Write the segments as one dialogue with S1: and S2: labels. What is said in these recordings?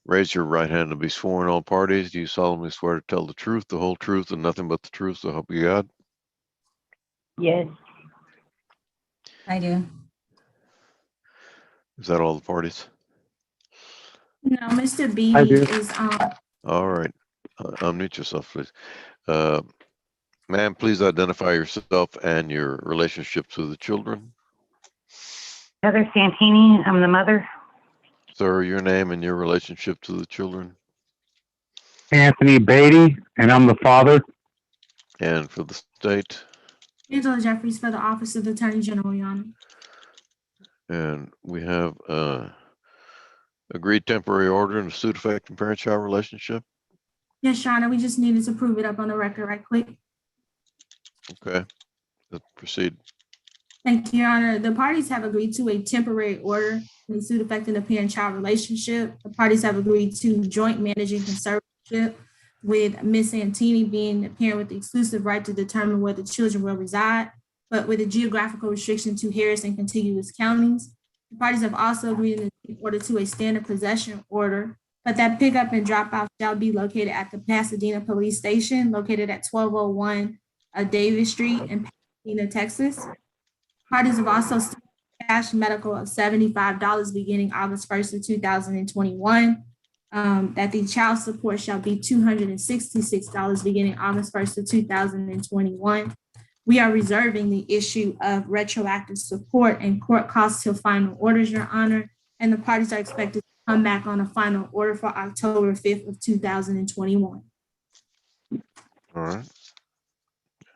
S1: Raise your right hand to be sworn. All parties, do you solemnly swear to tell the truth, the whole truth, and nothing but the truth, so help you God?
S2: Yes.
S3: I do.
S1: Is that all the parties?
S4: No, Mr.
S5: I
S4: Beatty
S5: do.
S4: is
S1: All right. Unmute yourself, please. Ma'am, please identify yourself and your relationship to the children.
S2: Heather Santini, I'm the mother.
S1: Sir, your name and your relationship to the children.
S5: Anthony Beatty, and I'm the father.
S1: And for the state.
S4: Angela Jeffries for the Office of the Attorney General, Your Honor.
S1: And we have agreed temporary order and a suit affecting parent-child relationship.
S4: Yes, Your Honor, we just needed to prove it up on the record right quick.
S1: Okay, let's proceed.
S4: Thank you, Your Honor. The parties have agreed to a temporary order in the suit affecting the parent-child relationship. The parties have agreed to joint managing conservatorship with Ms. Santini being the parent with the exclusive right to determine where the children will reside, but with a geographical restriction to Harris and contiguous counties. The parties have also agreed in order to a standard possession order, but that pickup and drop off shall be located at the Pasadena Police Station, located at 1201 Davis Street in Pasadena, Texas. Parties have also cash medical of $75 beginning August 1st of 2021. That the child support shall be $266 beginning August 1st of 2021. We are reserving the issue of retroactive support and court costs till final orders, Your Honor, and the parties are expected to come back on a final order for October 5th of 2021.
S1: All right.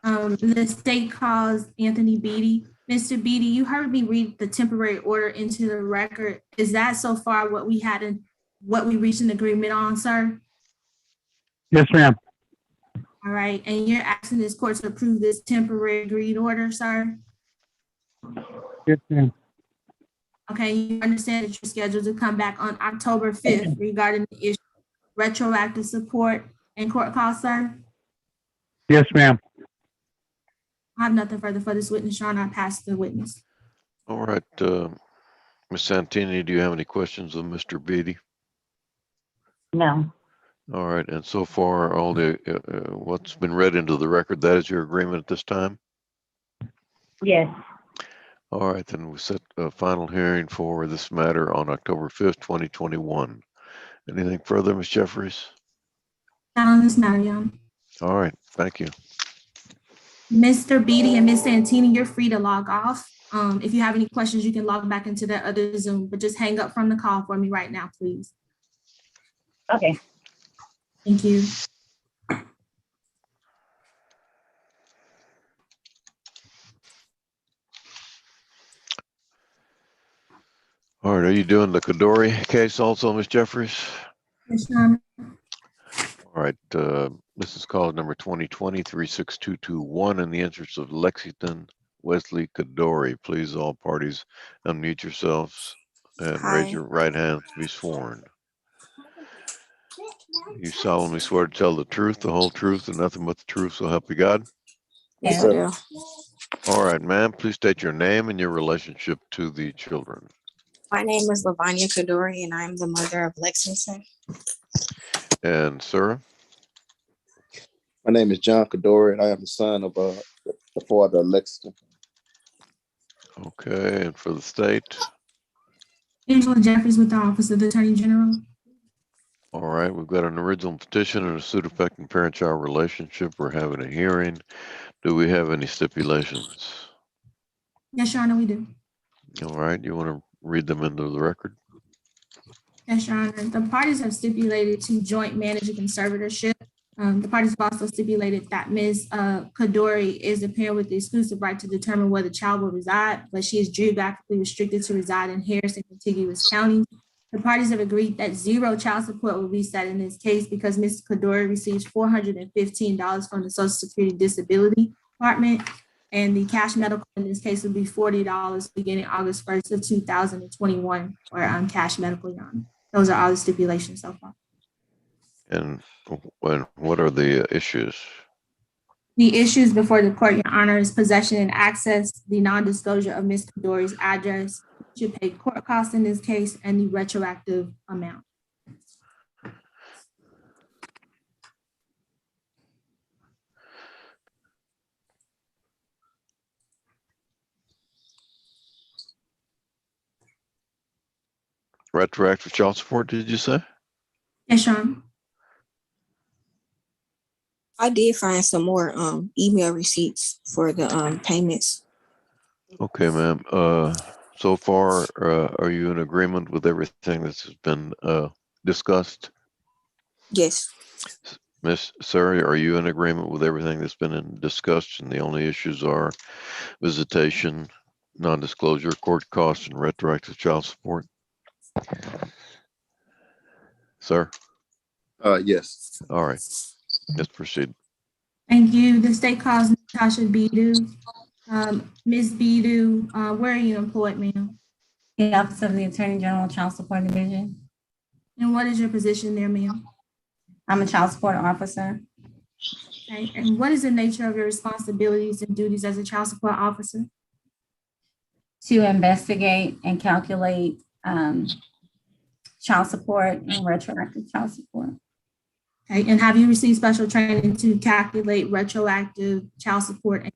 S4: The state calls Anthony Beatty. Mr. Beatty, you heard me read the temporary order into the record. Is that so far what we had in what we reached an agreement on, sir?
S5: Yes, ma'am.
S4: All right, and you're asking this court to approve this temporary agreed order, sir?
S5: Yes, ma'am.
S4: Okay, you understand that you're scheduled to come back on October 5th regarding the issue of retroactive support and court costs, sir?
S5: Yes, ma'am.
S4: I have nothing further for this witness, Your Honor. I pass the witness.
S1: All right. Ms. Santini, do you have any questions of Mr. Beatty?
S2: No.
S1: All right. And so far, all the what's been read into the record, that is your agreement at this time?
S2: Yes.
S1: All right. Then we set a final hearing for this matter on October 5th, 2021. Anything further, Ms. Jeffries?
S4: Not on this matter, Your Honor.
S1: All right. Thank you.
S4: Mr. Beatty and Ms. Santini, you're free to log off. If you have any questions, you can log back into that other Zoom, but just hang up from the call for me right now, please.
S2: Okay.
S4: Thank you.
S1: All right. Are you doing the Kadori case also, Ms. Jeffries?
S4: Yes, Your Honor.
S1: All right. This is call number 2020-36221 in the interest of Lexington Wesley Kadori. Please, all parties, unmute yourselves and raise your right hand to be sworn. You solemnly swear to tell the truth, the whole truth, and nothing but the truth, so help you God?
S3: Yes,
S6: I
S3: I
S6: do.
S1: All right, ma'am, please state your name and your relationship to the children.
S6: My name is Lavanya Kaduri, and I'm the mother of Lexington.
S1: And sir,
S7: My name is John Cadore, and I am the son of the father of Lexington.
S1: okay, and for the state.
S4: Angela Jeffries with the Office of the Attorney General.
S1: All right, we've got an original petition and a suit affecting parent-child relationship. We're having a hearing. Do we have any stipulations?
S4: Yes, Your Honor, we do.
S1: All right, you want to read them into the record?
S4: Yes, Your Honor. The parties have stipulated to joint manage a conservatorship. The parties have also stipulated that Ms. Kadori is the parent with the exclusive right to determine where the child will reside, but she is geographically restricted to reside in Harris and contiguous counties. The parties have agreed that zero child support will be set in this case because Ms. Kadori receives $415 from the Social Security Disability Department, and the cash medical in this case would be $40 beginning August 1st of 2021 for cash medical, Your Honor. Those are all the stipulations so far.
S1: And what are the issues?
S4: The issues before the court, Your Honor, is possession and access, the non-disclosure of Ms. Kadori's address, should pay court costs in this case, and the retroactive amount.
S1: Retroactive child support, did you say?
S4: Yes, Sean.
S6: I did find some more email receipts for the payments.
S1: Okay, ma'am. So far, are you in agreement with everything that's been discussed?
S6: Yes.
S1: Miss Sarah, are you in agreement with everything that's been discussed? And the only issues are visitation, non-disclosure, court costs, and retroactive child support? Sir?
S7: Yes.
S1: All right. Let's proceed.
S4: Thank you. The state calls Natasha Bidu. Ms. Bidu, where are you employed, ma'am?
S3: The Office of the Attorney General Child Support Division.
S4: And what is your position there, ma'am?
S3: I'm a child support officer.
S4: Okay. And what is the nature of your responsibilities and duties as a child support officer?
S3: To investigate and calculate child support and retroactive child support.
S4: Okay. And have you received special training to calculate retroactive child support in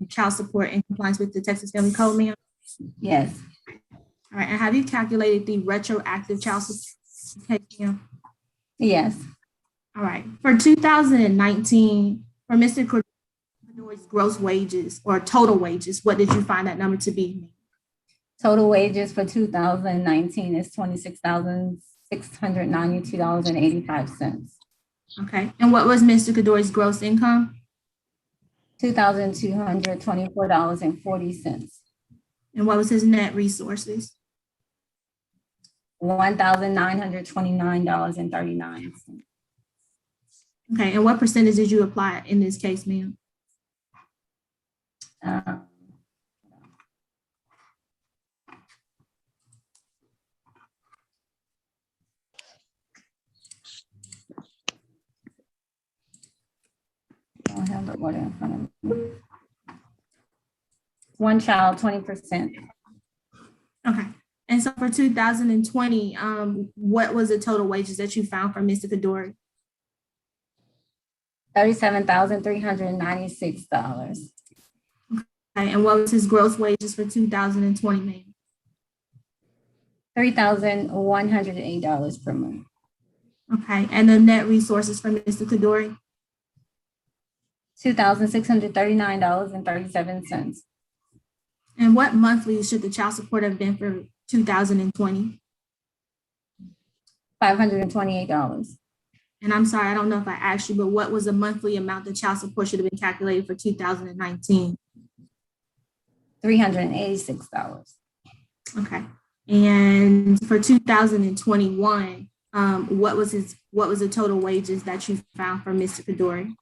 S4: compliance with the Texas Family Code, ma'am?
S3: Yes,
S4: All right. And have you calculated the retroactive child support? Okay, ma'am.
S3: yes.
S4: All right. For 2019, for Mr. Cordoy's gross wages or total wages, what did you find that number to be?
S3: Total wages for 2019 is $26,692.85.
S4: Okay. And what was Mr. Cordoy's gross income?
S3: $2,224.40.
S4: And what was his net resources?
S3: $1,929.39.
S4: Okay. And what percentage did you apply in this case, ma'am?
S3: I don't have the order in front of me. One child, 20%.
S4: Okay. And so for 2020, what was the total wages that you found for Mr. Kadori?
S3: $37,396.
S4: Okay. And what was his gross wages for 2020, ma'am?
S3: $3,108 per month.
S4: Okay. And the net resources for Mr. Kadori?
S3: $2,639.37.
S4: And what monthly should the child support have been for 2020?
S3: $528.
S4: And I'm sorry, I don't know if I asked you, but what was the monthly amount the child support should have been calculated for 2019?
S3: $386.
S4: Okay. And for 2021, what was the total wages that you found for Mr. Kadori?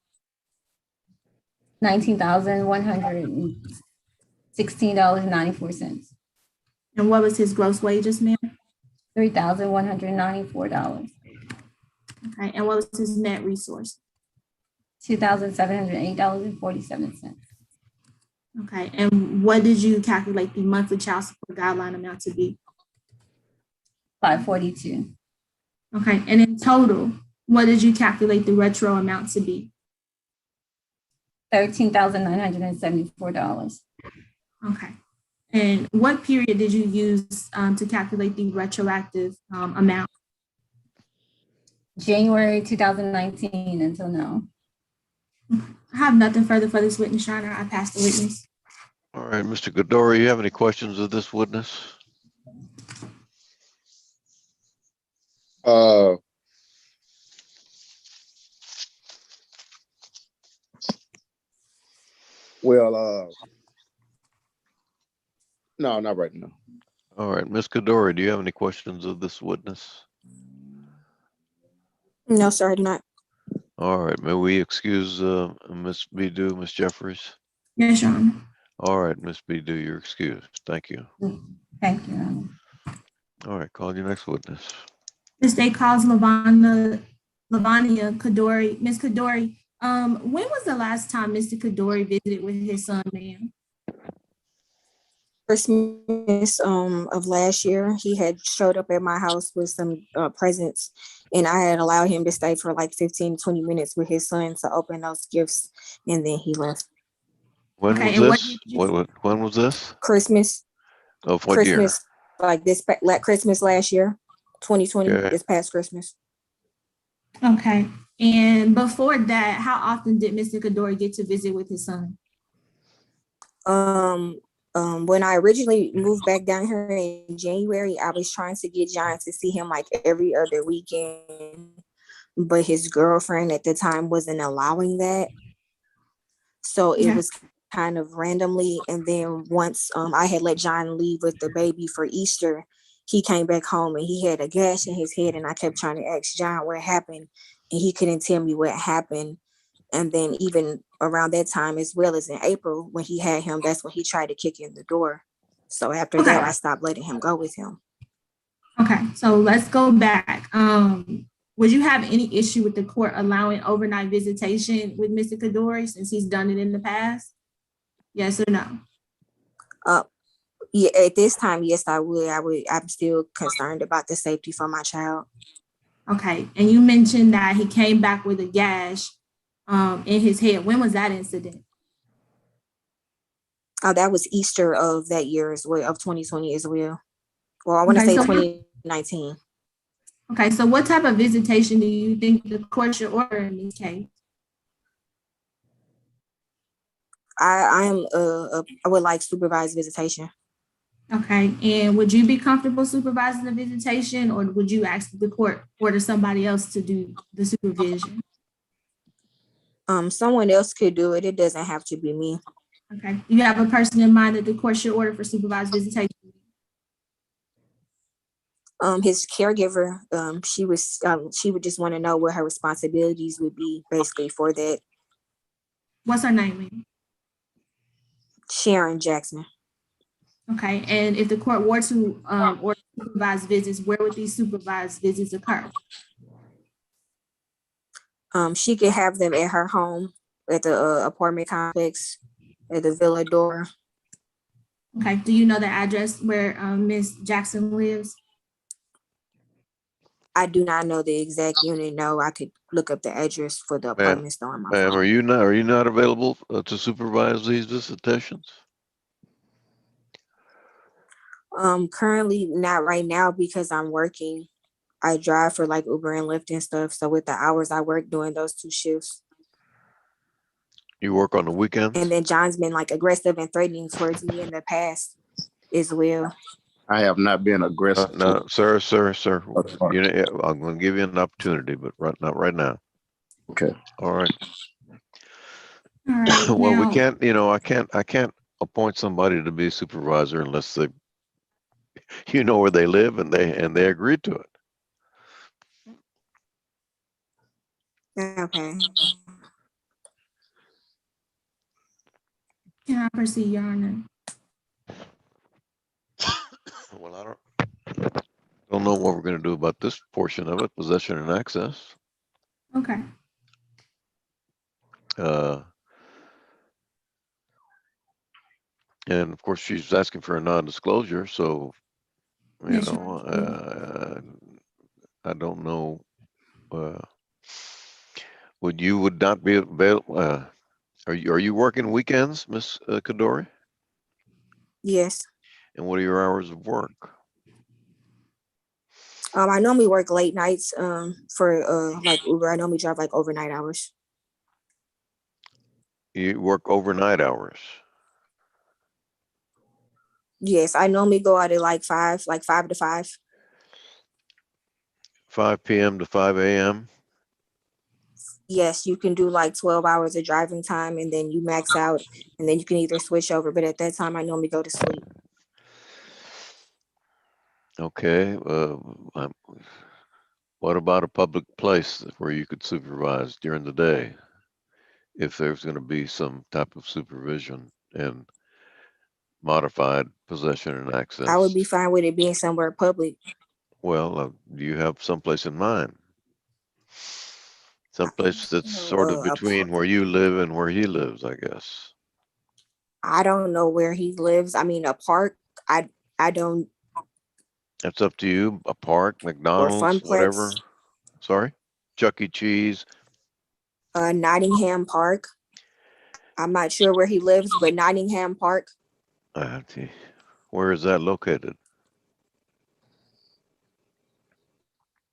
S3: $19,116.94.
S4: And what was his gross wages, ma'am?
S3: $3,194.
S4: Okay. And what was his net resource?
S3: $2,708.47.
S4: Okay. And what did you calculate the monthly child support guideline amount to be?
S3: $542.
S4: Okay. And in total, what did you calculate the retro amount to be?
S3: $13,974.
S4: Okay. And what period did you use to calculate the retroactive amount?
S3: January 2019 until now.
S4: I have nothing further for this witness, Your Honor. I pass the witness.
S1: All right, Mr. Godora, you have any questions of this witness?
S7: Well, no, not right now.
S1: All right, Ms. Godora, do you have any questions of this witness?
S6: No, sir, I do not.
S1: All right, may we excuse Ms. Bidu, Ms. Jeffries?
S4: Yes, Your Honor.
S1: All right, Ms. Bidu, you're excused. Thank you.
S3: Thank you, Your Honor.
S1: All right, call your next witness.
S4: The state calls Lavania Kadori. Ms. Kadori, when was the last time Mr. Kadori visited with his son, ma'am?
S6: Christmas of last year, he had showed up at my house with some presents, and I had allowed him to stay for like 15, 20 minutes with his son to open those gifts, and then he left.
S1: When
S4: Okay,
S1: was
S4: and what
S1: this?
S4: did you-
S1: When was this?
S6: Christmas,
S1: Of what year?
S6: Christmas, like this, like Christmas last year, 2020,
S1: Okay.
S6: this past Christmas.
S4: Okay. And before that, how often did Mr. Kadori get to visit with his son?
S6: When I originally moved back down here in January, I was trying to get John to see him like every other weekend, but his girlfriend at the time wasn't allowing that. So it
S4: Okay.
S6: was kind of randomly. And then once I had let John leave with the baby for Easter, he came back home and he had a gash in his head. And I kept trying to ask John what happened, and he couldn't tell me what happened. And then even around that time, as well as in April, when he had him, that's when he tried to kick in the door. So after that,
S4: Okay.
S6: I stopped letting him go with him.
S4: Okay. So let's go back. Would you have any issue with the court allowing overnight visitation with Mr. Kadori since he's done it in the past? Yes or no?
S6: Yeah, at this time, yes, I would. I'm still concerned about the safety for my child.
S4: Okay. And you mentioned that he came back with a gash in his head. When was that incident?
S6: That was Easter of that year as well, of 2020 as well. Well, I want to
S4: Okay,
S6: say
S4: so
S6: 2019.
S4: Okay, so what type of visitation do you think the court should order in this case?
S6: I would like supervised visitation.
S4: Okay, and would you be comfortable supervising the visitation, or would you ask the court order somebody else to do the supervision?
S6: Someone else could do it. It doesn't have to be me.
S4: Okay, you have a person in mind that the court should order for supervised visitation?
S6: His caregiver, she would just want to know what her responsibilities would be basically for that.
S4: What's her name? Ma'am?
S6: Sharon Jackson.
S4: Okay, and if the court were to order supervised visits, where would these supervised visits occur?
S6: She could have them at her home, at the apartment complex, at the Villa Door.
S4: Okay, do you know the address where Ms. Jackson lives?
S6: I do not know the exact unit. No, I could look up the address for the
S1: Ma'am,
S6: apartment store on my
S1: ma'am,
S6: phone.
S1: are you not available to supervise these visitations?
S6: Currently not right now because I'm working. I drive for like Uber and Lyft and stuff. So with the hours I work doing those 2 shifts.
S1: You work on the weekends?
S6: And then John's been like aggressive and threatening towards me in the past as well.
S7: I have not been aggressive.
S1: No, sir.
S7: That's fine.
S1: You know, I'm going to give you an opportunity, but not right now.
S7: Okay.
S1: All right.
S4: All right,
S1: Well, we
S4: now,
S1: can't, I can't appoint somebody to be supervisor unless they, where they live and they agreed to it.
S6: Okay.
S4: can I proceed, Your Honor?
S1: Well, I don't know what we're going to do about this portion of it, possession and access.
S4: Okay.
S1: And of course, she's asking for a non-disclosure, so
S4: Yes, Your Honor.
S1: I don't know. Would not be available? Are you working weekends, Miss Kadori?
S6: Yes.
S1: And what are your hours of work?
S6: I normally work late nights for like Uber. I normally drive like overnight hours.
S1: You work overnight hours.
S6: Yes, I normally go out at like 5 to 5.
S1: 5 p.m. to 5 a.m.
S6: Yes, you can do like 12 hours of driving time and then you max out and then you can either switch over. But at that time, I normally go to sleep.
S1: Okay. What about a public place where you could supervise during the day if there's going to be some type of supervision and modified possession and access?
S6: I would be fine with it being somewhere public.
S1: Well, do you have someplace in mind? Someplace that's sort of between where you live and where he lives, I guess.
S6: I don't know where he lives. I mean, a park. I don't.
S1: That's up to you. A park,
S6: Or
S1: McDonald's, whatever.
S6: Funplex,
S1: Sorry? Chuck E. Cheese.
S6: Nottingham Park. I'm not sure where he lives, but Nottingham Park.
S1: Where is that located?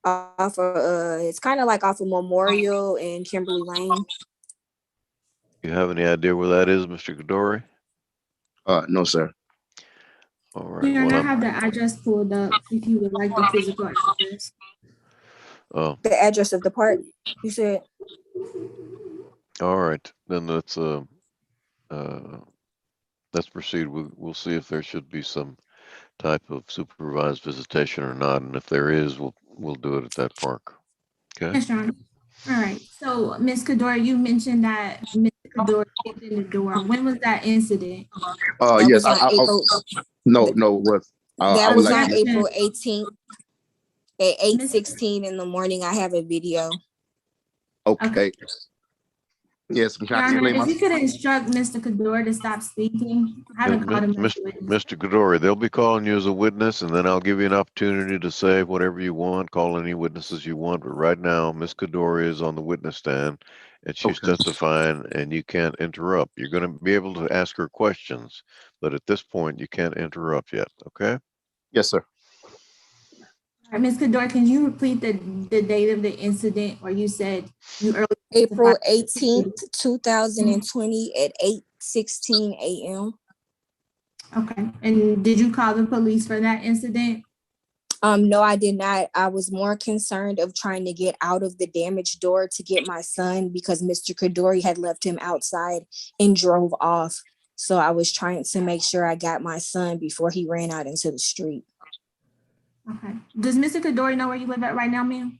S6: off of, it's kind of like off of Memorial and Kimberly Lane.
S1: You have any idea where that is, Mr. Gadori?
S7: No, sir.
S1: All right,
S4: Your Honor, I
S1: well,
S4: have the address pulled up if you would like the physical address.
S1: oh,
S6: The address of the park, you said?
S1: all right, then let's proceed. We'll see if there should be some type of supervised visitation or not, and if there is, we'll do it at that park. Okay?
S4: Yes, Your Honor. All right. So, Ms. Kadora, you mentioned that Mr. Kadora kicked in the door. When was that incident?
S6: That
S7: Yes,
S6: was on April,
S7: no, was, I
S6: that
S7: would
S6: was
S7: like
S6: on
S7: to,
S6: April 18th at
S4: Miss-
S6: 8:16 in the morning. I have a video.
S7: okay. Yes, can
S4: Your
S7: I
S4: Honor,
S7: explain
S4: if you
S7: my,
S4: could instruct Mr. Kadora to stop speaking. I haven't called him as a witness.
S1: Mr. Gadori, they'll be calling you as a witness, and then I'll give you an opportunity to say whatever you want, call any witnesses you want. But right now, Ms. Gadori is on the witness stand, and she's
S7: Okay.
S1: testifying, and you can't interrupt. You're going to be able to ask her questions, but at this point, you can't interrupt yet. Okay?
S7: yes, sir.
S4: All right, Ms. Kadora, can you repeat the date of the incident where you said you earlier
S6: April
S4: testified-
S6: 18th, 2020 at 8:16 a.m.
S4: Okay. And did you call the police for that incident?
S6: No, I did not. I was more concerned of trying to get out of the damaged door to get my son because Mr. Kadori had left him outside and drove off. So I was trying to make sure I got my son before he ran out into the street.
S4: Okay. Does Mr. Kadori know where you live at right now, ma'am?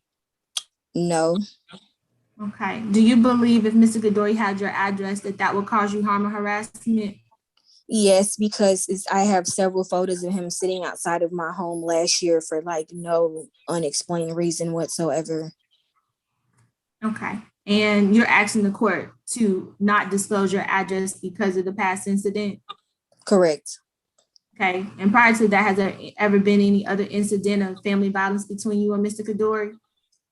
S6: No,
S4: Okay. Do you believe if Mr. Kadori had your address that would cause you harm or harassment?
S6: yes, because I have several photos of him sitting outside of my home last year for like no unexplained reason whatsoever.
S4: Okay. And you're asking the court to not disclose your address because of the past incident?
S6: Correct.
S4: Okay. And prior to that, has there ever been any other incident of family violence between you and Mr. Kadori?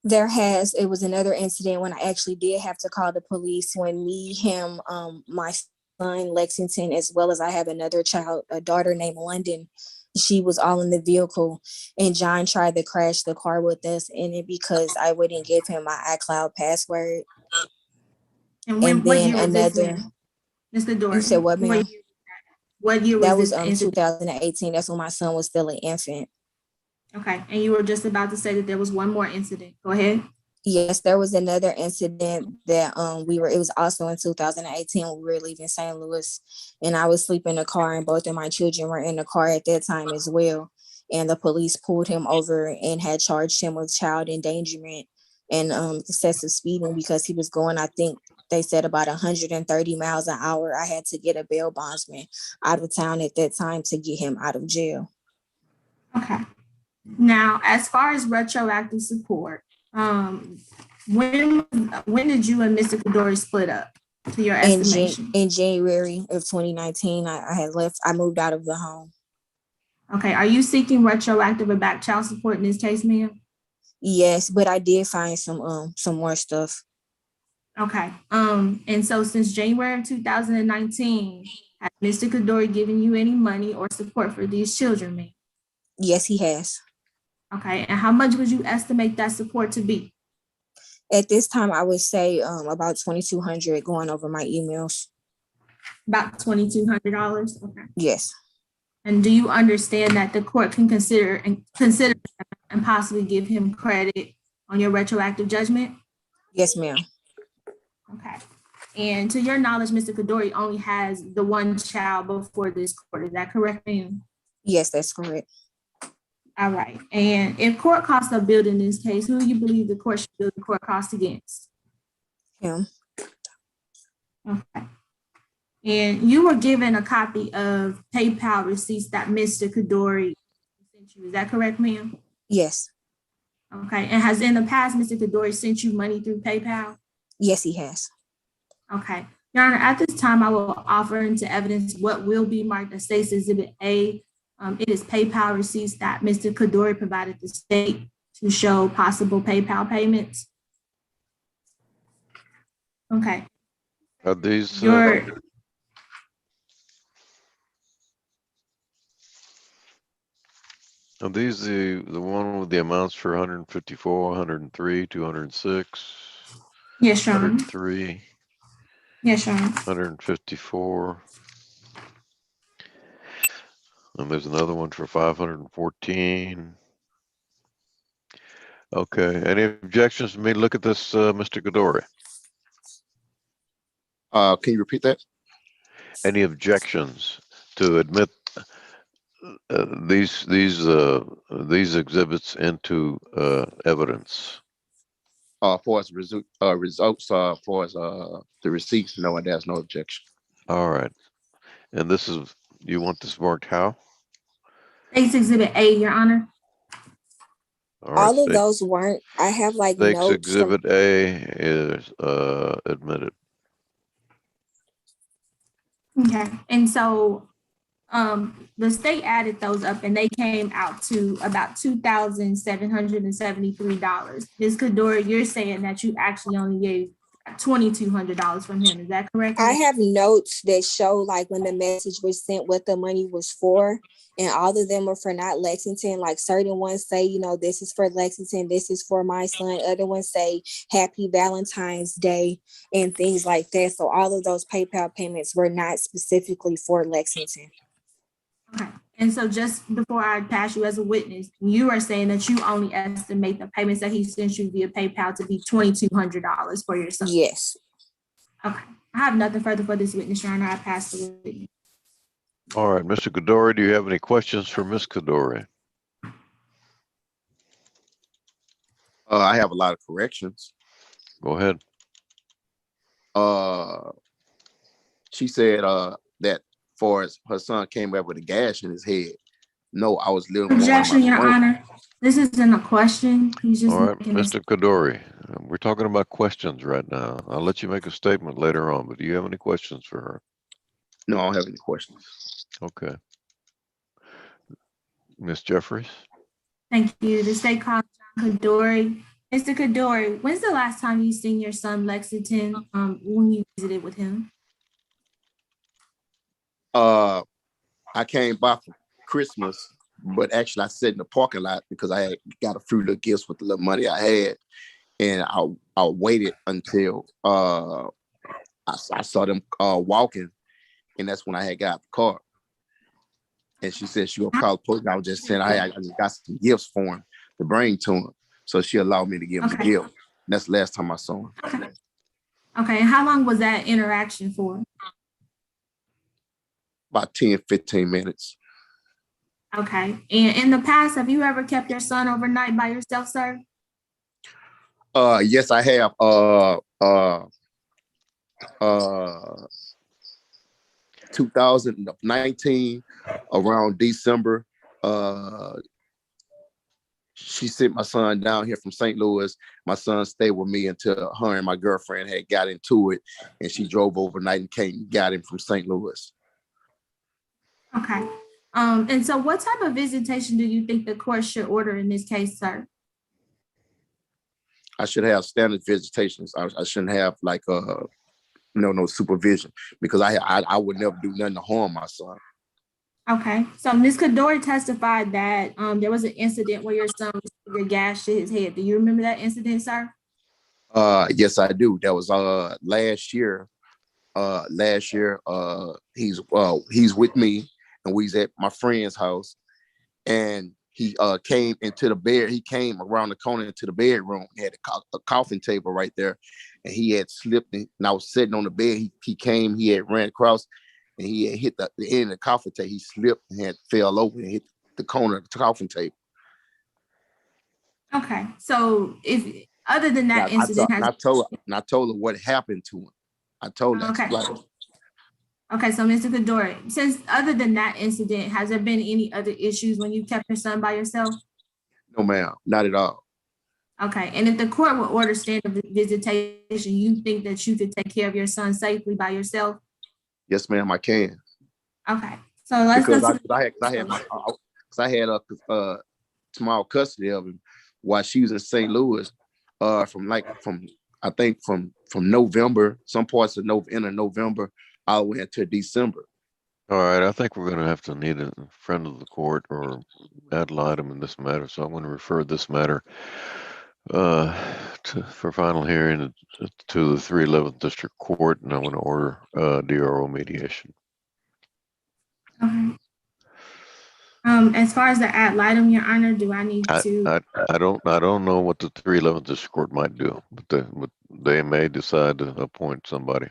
S6: It was another incident when I actually did have to call the police when him, my son Lexington, as well as I have another child, a daughter named London. She was all in the vehicle and John tried to crash the car with us in it because I wouldn't give him my iCloud password.
S4: And when,
S6: And
S4: what
S6: then
S4: year was this,
S6: another,
S4: ma'am? Mr. Dory?
S6: you said what, ma'am?
S4: What year
S6: That
S4: was
S6: was
S4: this incident?
S6: 2018. That's when my son was still an infant.
S4: Okay. And you were just about to say that there was one more incident. Go ahead.
S6: Yes, there was another incident that it was also in 2018 when we were leaving St. Louis and I was asleep in the car and both of my children were in the car at that time as well. And the police pulled him over and had charged him with child endangerment and excessive speeding because he was going, I think they said about 130 miles an hour. I had to get a bail bondsman out of town at that time to get him out of jail.
S4: Okay. Now, as far as retroactive support, when did you and Mr. Kadori split up to your estimation?
S6: In January of 2019, I had left. I moved out of the home.
S4: Okay. Are you seeking retroactive or back child support in this case, ma'am?
S6: Yes, but I did find some more stuff.
S4: Okay. And so since January of 2019, has Mr. Kadori given you any money or support for these children, ma'am?
S6: Yes, he has.
S4: Okay. And how much would you estimate that support to be?
S6: At this time, I would say about 2,200 going over my emails.
S4: About $2,200. Okay.
S6: Yes.
S4: And do you understand that the court can consider and possibly give him credit on your retroactive judgment?
S6: Yes, ma'am.
S4: Okay. And to your knowledge, Mr. Kadori only has the one child before this court. Is that correct, ma'am?
S6: Yes, that's correct.
S4: All right. And if court costs are billed in this case, who do you believe the court should bill the court cost against?
S6: Him.
S4: Okay. And you were given a copy of PayPal receipts that Mr. Kadori sent you. Is that correct, ma'am?
S6: Yes.
S4: Okay. And has in the past Mr. Kadori sent you money through PayPal?
S6: Yes, he has.
S4: Okay. Your Honor, at this time, I will offer into evidence what will be marked as State's Exhibit A. It is PayPal receipts that Mr. Kadori provided the state to show possible PayPal payments. Okay.
S1: Are these, Are these the one with the amounts for 154, 103, 206,
S4: Yes, Your Honor.
S1: 103,
S4: Yes, Your Honor.
S1: 154? And there's another one for 514. Okay, any objections to me to look at this, Mr. Godore?
S7: Can you repeat that?
S1: Any objections to admit these exhibits into evidence?
S7: For as results, for as the receipts, no, and there's no objection.
S1: All right. And this is, you want this marked how?
S4: State's Exhibit A, Your Honor.
S1: All right,
S6: All of those weren't. I have like
S1: State's
S6: notes from.
S1: Exhibit A is admitted.
S4: Okay, and so the state added those up and they came out to about $2,773. Ms. Kadora, you're saying that you actually only gave $2,200 from him. Is that correct?
S6: I have notes that show like when the message was sent, what the money was for, and all of them are for not Lexington. Like certain ones say, you know, this is for Lexington, this is for my son. Other ones say Happy Valentine's Day and things like that. So all of those PayPal payments were not specifically for Lexington.
S4: Okay, and so just before I pass you as a witness, you are saying that you only estimate the payments that he sent you via PayPal to be $2,200 for your son?
S6: Yes.
S4: Okay, I have nothing further for this witness, Your Honor. I pass the witness.
S1: All right, Mr. Kadori, do you have any questions for Ms. Kadori?
S7: I have a lot of corrections.
S1: Go ahead.
S7: She said that far as her son came back with a gash in his head. No, I was living with one of
S4: Objection,
S7: my
S4: Your
S7: friends.
S4: Honor. This isn't a question. He's just
S1: All right,
S4: making this.
S1: Mr. Kadori, we're talking about questions right now. I'll let you make a statement later on, but do you have any questions for her?
S7: No, I don't have any questions.
S1: Okay. Ms. Jeffries?
S4: Thank you. The state called John Kadori. Mr. Kadori, when's the last time you seen your son Lexington when you visited with him?
S7: I came by for Christmas, but actually I sat in the parking lot because I had got a few little gifts with the little money I had, and I waited until I saw them walking, and that's when I had got the car. And she said she gonna call the police. I was just saying I just got some gifts for him to bring to him, so she allowed me to give him the gift. And that's the last time I saw him.
S4: Okay. Okay. How long was that interaction for?
S7: About 10, 15 minutes.
S4: Okay. And in the past, have you ever kept your son overnight by yourself, sir?
S7: Yes, I have. 2019, around December, she sent my son down here from St. Louis. My son stayed with me until her and my girlfriend had got into it, and she drove overnight and came and got him from St. Louis.
S4: Okay. And so what type of visitation do you think the court should order in this case, sir?
S7: I should have standard visitations. I shouldn't have like no supervision, because I would never do nothing to harm my son.
S4: Okay. So Ms. Kadori testified that there was an incident where your son received a gash to his head. Do you remember that incident, sir?
S7: Yes, I do. That was last year. He's with me, and we was at my friend's house, and he came into the bed. He came around the corner into the bedroom. He had a coffin table right there, and he had slipped, and I was sitting on the bed. He came, he had ran across, and he had hit the end of the coffin table. He slipped and had fell over and hit the corner of the coffin table.
S4: Okay. So if other than that incident
S7: I told her what happened to him. I told her.
S4: Okay. Okay, so Mr. Kadori, since other than that incident, has there been any other issues when you kept your son by yourself?
S7: No, ma'am, not at all.
S4: Okay, and if the court would order standard visitation, you think that you could take care of your son safely by yourself?
S7: Yes, ma'am, I can.
S4: Okay, so let's go to
S7: I had a small custody of him while she was in St. Louis, from November, some parts of end of November, all the way until December.
S1: All right, I think we're gonna have to need a friend of the court or ad litem in this matter, so I'm gonna refer this matter for final hearing to the 311th District Court, and I'm gonna order DRO mediation.
S4: Okay. As far as the ad litem, Your Honor, do I need to?
S1: I don't know what the 311th District Court might do, but they may decide to appoint somebody.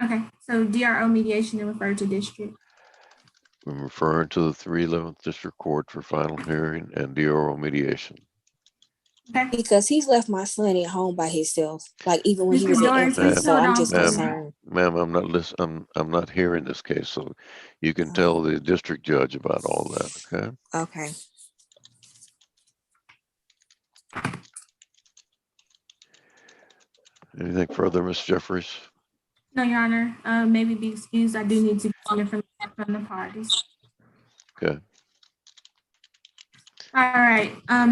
S4: Okay, so DRO mediation and refer to district.
S1: I'm referring to the 311th District Court for final hearing and DRO mediation.
S4: Okay.
S6: Because he's left my son at home by himself, like even when he
S4: Mr.
S6: was at
S4: Doris,
S6: infant.
S4: just
S6: So
S4: hold
S6: I'm
S4: on
S6: just
S4: for a
S1: Ma'am,
S4: minute.
S6: concerned.
S1: Ma'am, I'm not listening. I'm not hearing this case, so you can tell the district judge about all that. Okay.
S6: Okay.
S1: Anything further, Ms. Jeffries?
S4: No, Your Honor, maybe be excused. I do need to get information from the parties.
S1: Okay.
S4: All right,